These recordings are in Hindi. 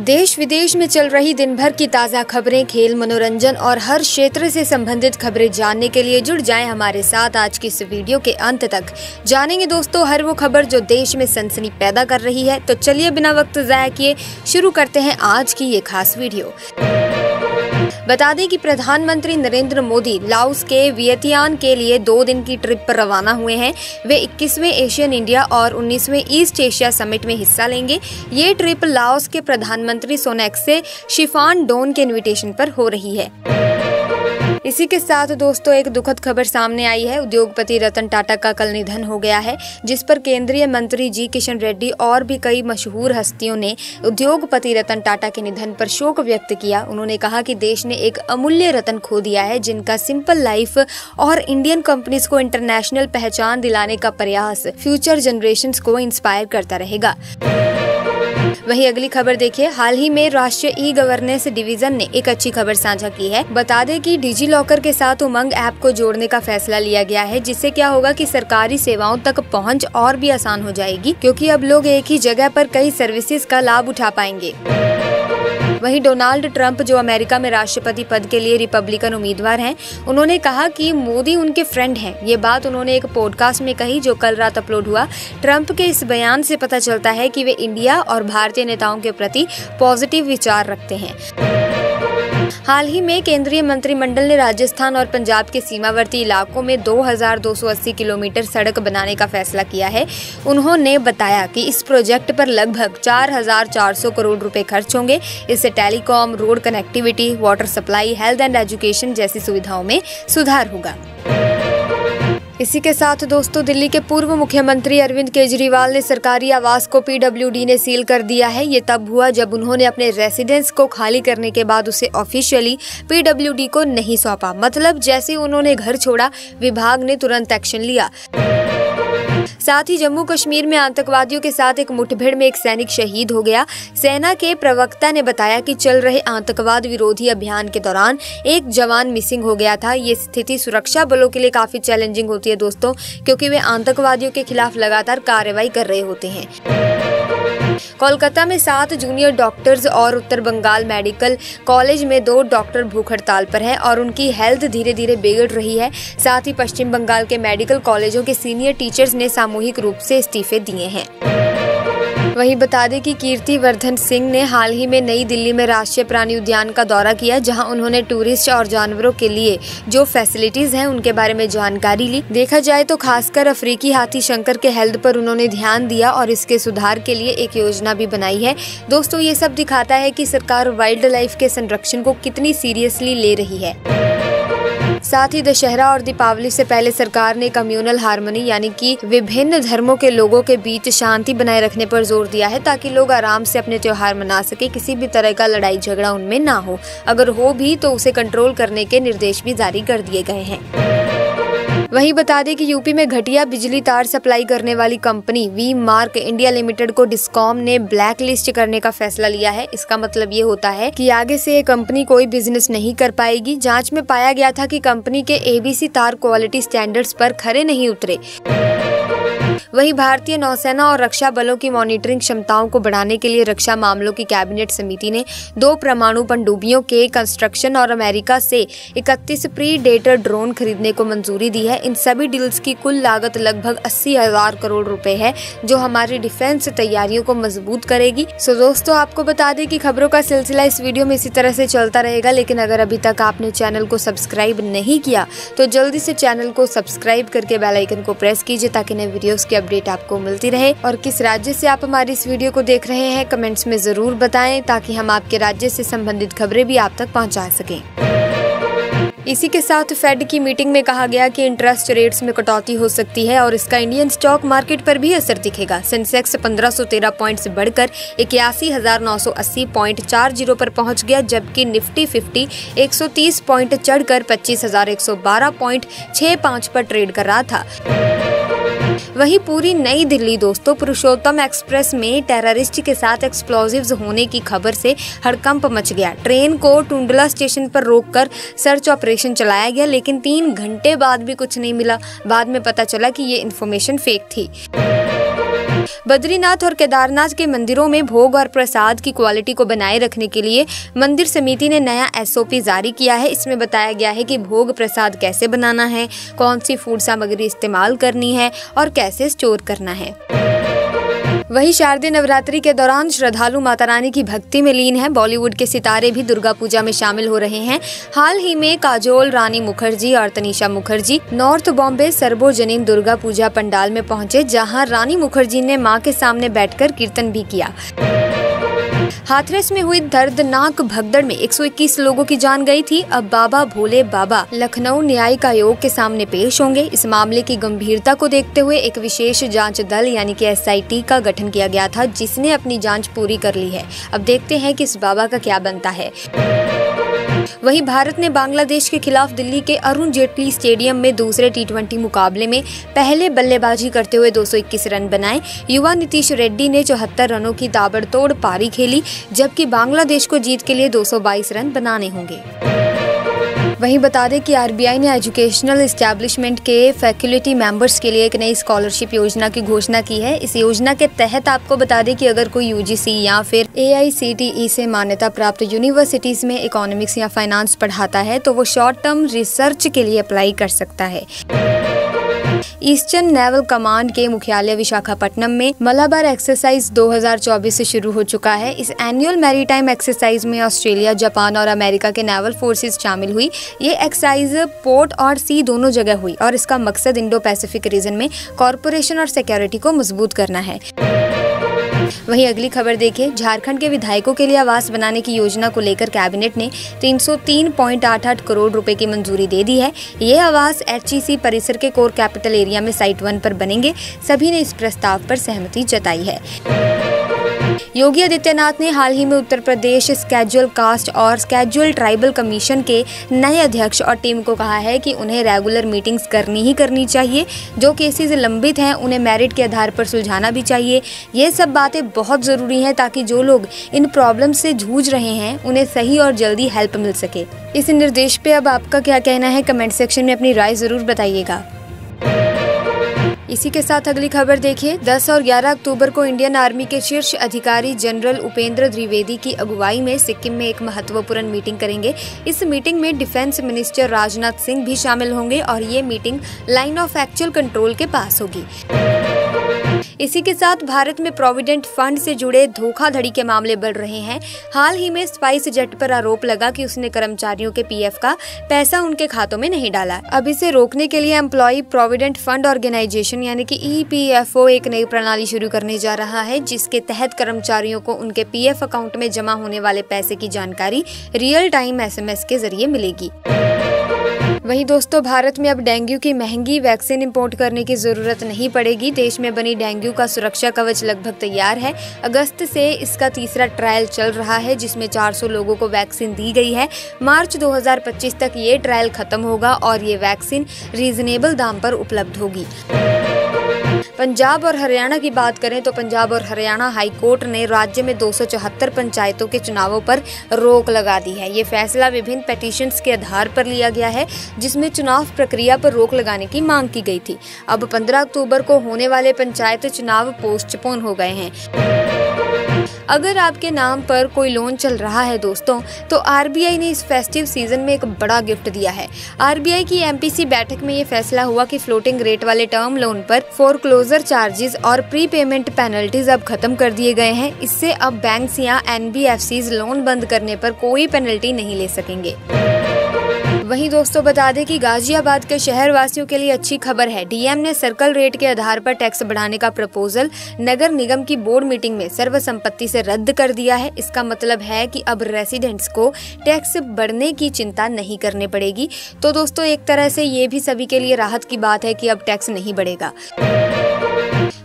देश विदेश में चल रही दिन भर की ताज़ा खबरें, खेल, मनोरंजन और हर क्षेत्र से संबंधित खबरें जानने के लिए जुड़ जाएं हमारे साथ। आज की इस वीडियो के अंत तक जानेंगे दोस्तों हर वो खबर जो देश में सनसनी पैदा कर रही है। तो चलिए बिना वक्त ज़ाया किए शुरू करते हैं आज की ये खास वीडियो। बता दें कि प्रधानमंत्री नरेंद्र मोदी लाओस के वियतियान के लिए 2 दिन की ट्रिप पर रवाना हुए हैं। वे 21वें एशियन इंडिया और 19वें ईस्ट एशिया समिट में हिस्सा लेंगे। ये ट्रिप लाओस के प्रधानमंत्री सोनैक्से शिफानडोन के इनविटेशन पर हो रही है। इसी के साथ दोस्तों एक दुखद खबर सामने आई है। उद्योगपति रतन टाटा का कल निधन हो गया है, जिस पर केंद्रीय मंत्री जी किशन रेड्डी और भी कई मशहूर हस्तियों ने उद्योगपति रतन टाटा के निधन पर शोक व्यक्त किया। उन्होंने कहा कि देश ने एक अमूल्य रतन खो दिया है, जिनका सिंपल लाइफ और इंडियन कंपनीज को इंटरनेशनल पहचान दिलाने का प्रयास फ्यूचर जनरेशंस को इंस्पायर करता रहेगा। वहीं अगली खबर देखिए। हाल ही में राष्ट्रीय ई गवर्नेंस डिवीजन ने एक अच्छी खबर साझा की है। बता दें कि डिजी लॉकर के साथ उमंग ऐप को जोड़ने का फैसला लिया गया है, जिससे क्या होगा कि सरकारी सेवाओं तक पहुंच और भी आसान हो जाएगी, क्योंकि अब लोग एक ही जगह पर कई सर्विसेज का लाभ उठा पाएंगे। वहीं डोनाल्ड ट्रंप, जो अमेरिका में राष्ट्रपति पद के लिए रिपब्लिकन उम्मीदवार हैं, उन्होंने कहा कि मोदी उनके फ्रेंड हैं। ये बात उन्होंने एक पॉडकास्ट में कही जो कल रात अपलोड हुआ। ट्रंप के इस बयान से पता चलता है कि वे इंडिया और भारतीय नेताओं के प्रति पॉजिटिव विचार रखते हैं। हाल ही में केंद्रीय मंत्रिमंडल ने राजस्थान और पंजाब के सीमावर्ती इलाकों में 2280 किलोमीटर सड़क बनाने का फैसला किया है। उन्होंने बताया कि इस प्रोजेक्ट पर लगभग 4400 करोड़ रुपए खर्च होंगे। इससे telecom, road connectivity, water supply, health and education जैसी सुविधाओं में सुधार होगा। इसी के साथ दोस्तों दिल्ली के पूर्व मुख्यमंत्री अरविंद केजरीवाल ने सरकारी आवास को पीडब्ल्यूडी ने सील कर दिया है। ये तब हुआ जब उन्होंने अपने रेसिडेंस को खाली करने के बाद उसे ऑफिशियली पीडब्ल्यूडी को नहीं सौंपा। मतलब जैसे उन्होंने घर छोड़ा, विभाग ने तुरंत एक्शन लिया। साथ ही जम्मू कश्मीर में आतंकवादियों के साथ एक मुठभेड़ में एक सैनिक शहीद हो गया। सेना के प्रवक्ता ने बताया कि चल रहे आतंकवाद विरोधी अभियान के दौरान एक जवान मिसिंग हो गया था। ये स्थिति सुरक्षा बलों के लिए काफी चैलेंजिंग होती है दोस्तों, क्योंकि वे आतंकवादियों के खिलाफ लगातार कार्रवाई कर रहे होते हैं। कोलकाता में 7 जूनियर डॉक्टर्स और उत्तर बंगाल मेडिकल कॉलेज में 2 डॉक्टर भूख हड़ताल पर हैं और उनकी हेल्थ धीरे धीरे बिगड़ रही है। साथ ही पश्चिम बंगाल के मेडिकल कॉलेजों के सीनियर टीचर्स ने सामूहिक रूप से इस्तीफे दिए हैं। वहीं बता दें कि कीर्तिवर्धन सिंह ने हाल ही में नई दिल्ली में राष्ट्रीय प्राणी उद्यान का दौरा किया, जहां उन्होंने टूरिस्ट और जानवरों के लिए जो फैसिलिटीज हैं उनके बारे में जानकारी ली। देखा जाए तो खासकर अफ्रीकी हाथी शंकर के हेल्थ पर उन्होंने ध्यान दिया और इसके सुधार के लिए एक योजना भी बनाई है। दोस्तों ये सब दिखाता है कि सरकार वाइल्ड लाइफ के संरक्षण को कितनी सीरियसली ले रही है। साथ ही दशहरा और दीपावली से पहले सरकार ने कम्युनल हार्मनी यानी कि विभिन्न धर्मों के लोगों के बीच शांति बनाए रखने पर जोर दिया है, ताकि लोग आराम से अपने त्योहार मना सके। किसी भी तरह का लड़ाई झगड़ा उनमें ना हो, अगर हो भी तो उसे कंट्रोल करने के निर्देश भी जारी कर दिए गए हैं। वहीं बता दें कि यूपी में घटिया बिजली तार सप्लाई करने वाली company V Mark India Limited को डिस्कॉम ने ब्लैक लिस्ट करने का फैसला लिया है। इसका मतलब ये होता है कि आगे से ये कंपनी कोई बिजनेस नहीं कर पाएगी। जांच में पाया गया था कि कंपनी के एबीसी तार क्वालिटी स्टैंडर्ड्स पर खरे नहीं उतरे। वहीं भारतीय नौसेना और रक्षा बलों की मॉनिटरिंग क्षमताओं को बढ़ाने के लिए रक्षा मामलों की कैबिनेट समिति ने 2 परमाणु पनडुब्बियों के कंस्ट्रक्शन और अमेरिका से 31 प्रीडेटर ड्रोन खरीदने को मंजूरी दी है। इन सभी डील्स की कुल लागत लगभग 80,000 करोड़ रुपए है, जो हमारी डिफेंस तैयारियों को मजबूत करेगी। सो दोस्तों आपको बता दें कि खबरों का सिलसिला इस वीडियो में इसी तरह से चलता रहेगा, लेकिन अगर अभी तक आपने चैनल को सब्सक्राइब नहीं किया तो जल्दी से चैनल को सब्सक्राइब करके बेल आइकन को प्रेस कीजिए, ताकि नए वीडियोस की अपडेट आपको मिलती रहे। और किस राज्य से आप हमारी इस वीडियो को देख रहे हैं कमेंट्स में जरूर बताएं, ताकि हम आपके राज्य से संबंधित खबरें भी आप तक पहुंचा सकें। इसी के साथ फेड की मीटिंग में कहा गया कि इंटरेस्ट रेट्स में कटौती हो सकती है और इसका इंडियन स्टॉक मार्केट पर भी असर दिखेगा। सेंसेक्स 1513 पॉइंट्स बढ़कर 81,980.40 पर पहुंच गया, जबकि निफ्टी 50 130 पॉइंट चढ़कर 25,112.65 पर ट्रेड कर रहा था। वहीं पूरी नई दिल्ली दोस्तों पुरुषोत्तम एक्सप्रेस में टेररिस्ट के साथ एक्सप्लोजिव्स होने की खबर से हड़कंप मच गया। ट्रेन को टुंडला स्टेशन पर रोककर सर्च ऑपरेशन चलाया गया, लेकिन 3 घंटे बाद भी कुछ नहीं मिला। बाद में पता चला कि ये इन्फॉर्मेशन फेक थी। बद्रीनाथ और केदारनाथ के मंदिरों में भोग और प्रसाद की क्वालिटी को बनाए रखने के लिए मंदिर समिति ने नया SOP जारी किया है। इसमें बताया गया है कि भोग प्रसाद कैसे बनाना है, कौन सी फूड सामग्री इस्तेमाल करनी है और कैसे स्टोर करना है। वहीं शारदीय नवरात्रि के दौरान श्रद्धालु माता रानी की भक्ति में लीन है। बॉलीवुड के सितारे भी दुर्गा पूजा में शामिल हो रहे हैं। हाल ही में काजोल रानी मुखर्जी और तनिषा मुखर्जी नॉर्थ बॉम्बे सर्वजनीन दुर्गा पूजा पंडाल में पहुंचे, जहां रानी मुखर्जी ने मां के सामने बैठकर कीर्तन भी किया। हाथरस में हुई दर्दनाक भगदड़ में 121 लोगों की जान गई थी। अब बाबा भोले बाबा लखनऊ न्यायिक आयोग के सामने पेश होंगे। इस मामले की गंभीरता को देखते हुए एक विशेष जांच दल यानी कि SIT का गठन किया गया था, जिसने अपनी जांच पूरी कर ली है। अब देखते हैं कि इस बाबा का क्या बनता है। वहीं भारत ने बांग्लादेश के खिलाफ दिल्ली के अरुण जेटली स्टेडियम में दूसरे T20 मुकाबले में पहले बल्लेबाजी करते हुए 221 रन बनाए। युवा नीतीश रेड्डी ने 74 रनों की ताबड़तोड़ पारी खेली, जबकि बांग्लादेश को जीत के लिए 222 रन बनाने होंगे। वहीं बता दें कि RBI ने एजुकेशनल एस्टैब्लिशमेंट के फैकल्टी मेंबर्स के लिए एक नई स्कॉलरशिप योजना की घोषणा की है। इस योजना के तहत आपको बता दें कि अगर कोई UGC या फिर AICTE से मान्यता प्राप्त यूनिवर्सिटीज में इकोनॉमिक्स या फाइनेंस पढ़ाता है तो वो शॉर्ट टर्म रिसर्च के लिए अप्लाई कर सकता है। ईस्टर्न नेवल कमांड के मुख्यालय विशाखापट्टनम में मलाबार एक्सरसाइज 2024 से शुरू हो चुका है। इस एनुअल मैरीटाइम एक्सरसाइज में ऑस्ट्रेलिया, जापान और अमेरिका के नेवल फोर्सेस शामिल हुई। ये एक्सरसाइज पोर्ट और सी दोनों जगह हुई और इसका मकसद इंडो पैसिफिक रीजन में कॉर्पोरेशन और सिक्योरिटी को मजबूत करना है। वहीं अगली खबर देखिए, झारखंड के विधायकों के लिए आवास बनाने की योजना को लेकर कैबिनेट ने 303.88 करोड़ रुपए की मंजूरी दे दी है। ये आवास HEC परिसर के कोर कैपिटल एरिया में साइट 1 पर बनेंगे। सभी ने इस प्रस्ताव पर सहमति जताई है। योगी आदित्यनाथ ने हाल ही में उत्तर प्रदेश स्केड्यूल कास्ट और स्केड्यूल ट्राइबल कमीशन के नए अध्यक्ष और टीम को कहा है कि उन्हें रेगुलर मीटिंग्स करनी ही करनी चाहिए। जो केसेस लंबित हैं उन्हें मेरिट के आधार पर सुलझाना भी चाहिए। ये सब बातें बहुत ज़रूरी हैं ताकि जो लोग इन प्रॉब्लम से जूझ रहे हैं उन्हें सही और जल्दी हेल्प मिल सके। इस निर्देश पे अब आपका क्या कहना है, कमेंट सेक्शन में अपनी राय ज़रूर बताइएगा। इसी के साथ अगली खबर देखिए, 10 और 11 अक्टूबर को इंडियन आर्मी के शीर्ष अधिकारी जनरल उपेंद्र द्विवेदी की अगुवाई में सिक्किम में एक महत्वपूर्ण मीटिंग करेंगे। इस मीटिंग में डिफेंस मिनिस्टर राजनाथ सिंह भी शामिल होंगे और ये meeting line of actual control के पास होगी। इसी के साथ भारत में प्रोविडेंट फंड से जुड़े धोखाधड़ी के मामले बढ़ रहे हैं। हाल ही में स्पाइस जेट पर आरोप लगा कि उसने कर्मचारियों के PF का पैसा उनके खातों में नहीं डाला। अब इसे रोकने के लिए एम्प्लॉय प्रोविडेंट फंड ऑर्गेनाइजेशन यानी कि EPFO एक नई प्रणाली शुरू करने जा रहा है, जिसके तहत कर्मचारियों को उनके PF अकाउंट में जमा होने वाले पैसे की जानकारी रियल टाइम SMS के जरिए मिलेगी। वहीं दोस्तों, भारत में अब डेंगू की महंगी वैक्सीन इंपोर्ट करने की जरूरत नहीं पड़ेगी। देश में बनी डेंगू का सुरक्षा कवच लगभग तैयार है। अगस्त से इसका तीसरा ट्रायल चल रहा है, जिसमें 400 लोगों को वैक्सीन दी गई है। मार्च 2025 तक ये ट्रायल खत्म होगा और ये वैक्सीन रीजनेबल दाम पर उपलब्ध होगी। पंजाब और हरियाणा की बात करें तो पंजाब और हरियाणा हाई कोर्ट ने राज्य में 274 पंचायतों के चुनावों पर रोक लगा दी है। ये फैसला विभिन्न पिटीशंस के आधार पर लिया गया है, जिसमें चुनाव प्रक्रिया पर रोक लगाने की मांग की गई थी। अब 15 अक्टूबर को होने वाले पंचायत चुनाव पोस्टपोन हो गए हैं। अगर आपके नाम पर कोई लोन चल रहा है दोस्तों, तो RBI ने इस फेस्टिव सीजन में एक बड़ा गिफ्ट दिया है। RBI की MPC बैठक में ये फैसला हुआ कि फ्लोटिंग रेट वाले टर्म लोन पर फोरक्लोजर चार्जेस और प्री पेमेंट पेनल्टीज अब खत्म कर दिए गए हैं। इससे अब बैंक्स या NBFCs लोन बंद करने पर कोई पेनल्टी नहीं ले सकेंगे। वहीं दोस्तों, बता दें कि गाजियाबाद के शहर वासियों के लिए अच्छी खबर है। DM ने सर्कल रेट के आधार पर टैक्स बढ़ाने का प्रपोजल नगर निगम की बोर्ड मीटिंग में सर्वसम्मति से रद्द कर दिया है। इसका मतलब है कि अब रेसिडेंट्स को टैक्स बढ़ने की चिंता नहीं करनी पड़ेगी। तो दोस्तों, एक तरह से ये भी सभी के लिए राहत की बात है कि अब टैक्स नहीं बढ़ेगा।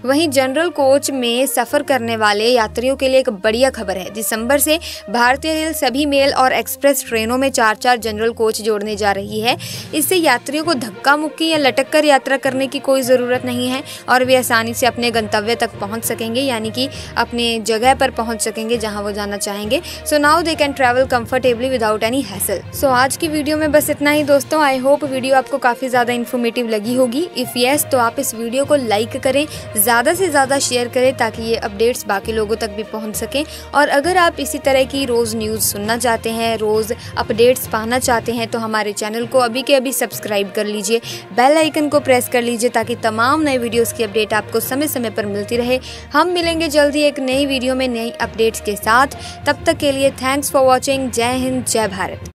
वहीं जनरल कोच में सफर करने वाले यात्रियों के लिए एक बढ़िया खबर है। दिसंबर से भारतीय रेल सभी मेल और एक्सप्रेस ट्रेनों में 4-4 जनरल कोच जोड़ने जा रही है। इससे यात्रियों को धक्का मुक्की या लटक कर यात्रा करने की कोई ज़रूरत नहीं है और वे आसानी से अपने गंतव्य तक पहुंच सकेंगे, यानी कि अपने जगह पर पहुंच सकेंगे जहां वो जाना चाहेंगे। So now they can travel comfortably without any hassle. So आज की वीडियो में बस इतना ही दोस्तों। आई होप वीडियो आपको काफ़ी ज़्यादा इन्फॉर्मेटिव लगी होगी। इफ़ यस तो आप इस वीडियो को लाइक करें, ज़्यादा से ज़्यादा शेयर करें ताकि ये अपडेट्स बाकी लोगों तक भी पहुंच सकें। और अगर आप इसी तरह की रोज़ न्यूज़ सुनना चाहते हैं, रोज़ अपडेट्स पाना चाहते हैं तो हमारे चैनल को अभी के अभी सब्सक्राइब कर लीजिए, बेल आइकन को प्रेस कर लीजिए ताकि तमाम नए वीडियोस की अपडेट आपको समय समय पर मिलती रहे। हम मिलेंगे जल्दी एक नई वीडियो में नई अपडेट्स के साथ। तब तक के लिए थैंक्स फॉर वॉचिंग। जय हिंद, जय भारत।